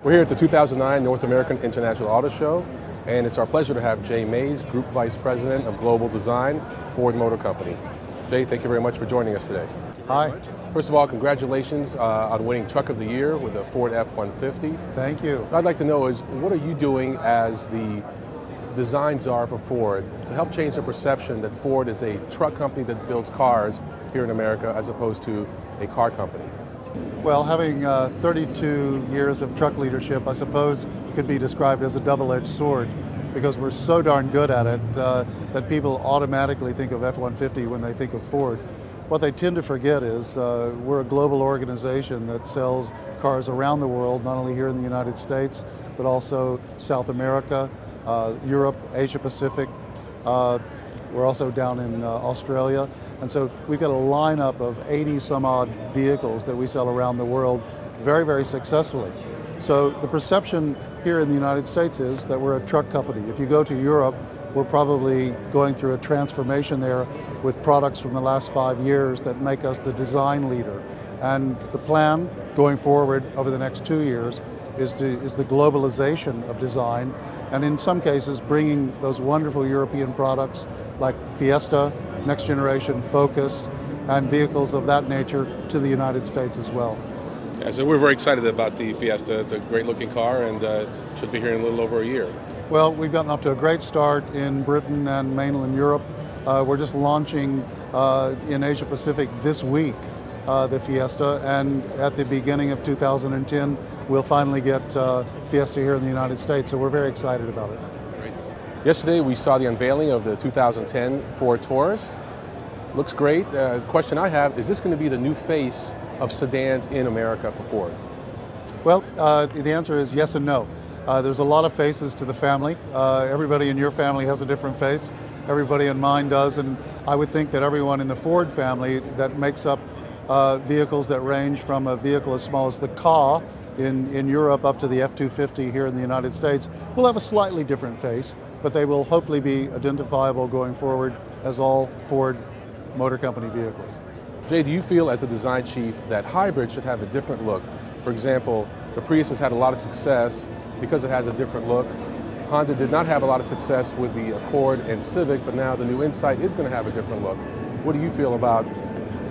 We're here at the 2009 North American International Auto Show, and it's our pleasure to have Jay Mays, Group Vice President of Global Design, Ford Motor Company. Jay, thank you very much for joining us today. Hi. First of all, congratulations on winning Truck of the Year with the Ford F-150. Thank you. What I'd like to know is, what are you doing as the design czar for Ford to help change the perception that Ford is a truck company that builds cars here in America as opposed to a car company? Well, having 32 years of truck leadership, I suppose, could be described as a double-edged sword, because we're so darn good at it that people automatically think of F-150 when they think of Ford. What they tend to forget is we're a global organization that sells cars around the world, not only here in the United States, but also South America, Europe, Asia Pacific. We're also down in Australia. And so we've got a lineup of 80 some odd vehicles that we sell around the world very, very successfully. So the perception here in the United States is that we're a truck company. If you go to Europe, we're probably going through a transformation there with products from the last 5 years that make us the design leader. And the plan going forward over the next 2 years is the globalization of design, and in some cases bringing those wonderful European products like Fiesta, next generation Focus, and vehicles of that nature to the United States as well. Yeah, so we're very excited about the Fiesta. It's a great looking car and should be here in a little over a year. Well, we've gotten off to a great start in Britain and mainland Europe. We're just launching in Asia Pacific this week the Fiesta, and at the beginning of 2010 we'll finally get Fiesta here in the United States, so we're very excited about it. Great. Yesterday we saw the unveiling of the 2010 Ford Taurus. Looks great. Question I have, is this going to be the new face of sedans in America for Ford? Well, the answer is yes and no. There's a lot of faces to the family. Everybody in your family has a different face. Everybody in mine does, and I would think that everyone in the Ford family that makes up vehicles that range from a vehicle as small as the Ka in Europe up to the F-250 here in the United States will have a slightly different face, but they will hopefully be identifiable going forward as all Ford Motor Company vehicles. Jay, do you feel as a design chief that hybrid should have a different look? For example, the Prius has had a lot of success because it has a different look. Honda did not have a lot of success with the Accord and Civic, but now the new Insight is going to have a different look. What do you feel about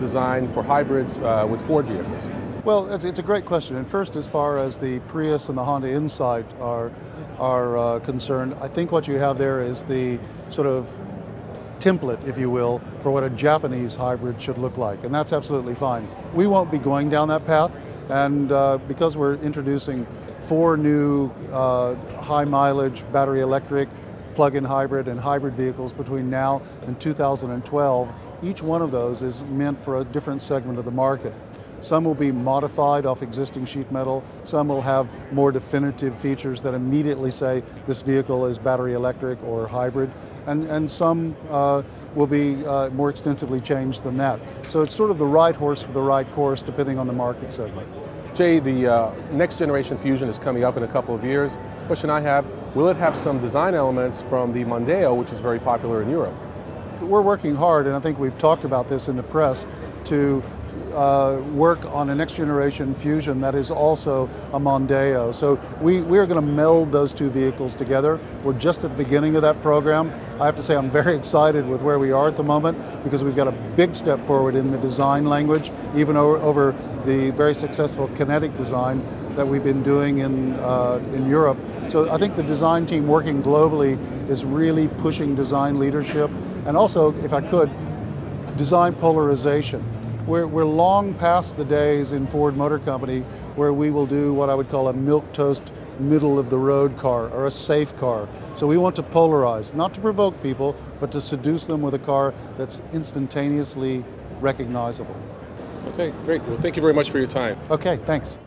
design for hybrids with Ford vehicles? Well, it's a great question. And first, as far as the Prius and the Honda Insight are concerned, I think what you have there is the sort of template, if you will, for what a Japanese hybrid should look like, and that's absolutely fine. We won't be going down that path, and because we're introducing 4 new high mileage battery electric, plug-in hybrid and hybrid vehicles between now and 2012, each one of those is meant for a different segment of the market. Some will be modified off existing sheet metal, some will have more definitive features that immediately say this vehicle is battery electric or hybrid, and some will be more extensively changed than that. So it's sort of the right horse for the right course depending on the market segment. Jay, the next generation Fusion is coming up in a couple of years. Question I have, will it have some design elements from the Mondeo, which is very popular in Europe? We're working hard, and I think we've talked about this in the press, to work on a next generation Fusion that is also a Mondeo. So we are going to meld those two vehicles together. We're just at the beginning of that program. I have to say I'm very excited with where we are at the moment, because we've got a big step forward in the design language, even over the very successful kinetic design that we've been doing in Europe. So I think the design team working globally is really pushing design leadership, and also, if I could, design polarization. We're long past the days in Ford Motor Company where we will do what I would call a milquetoast middle of the road car or a safe car. So we want to polarize, not to provoke people, but to seduce them with a car that's instantaneously recognizable. Okay, great. Well, thank you very much for your time. Okay, thanks.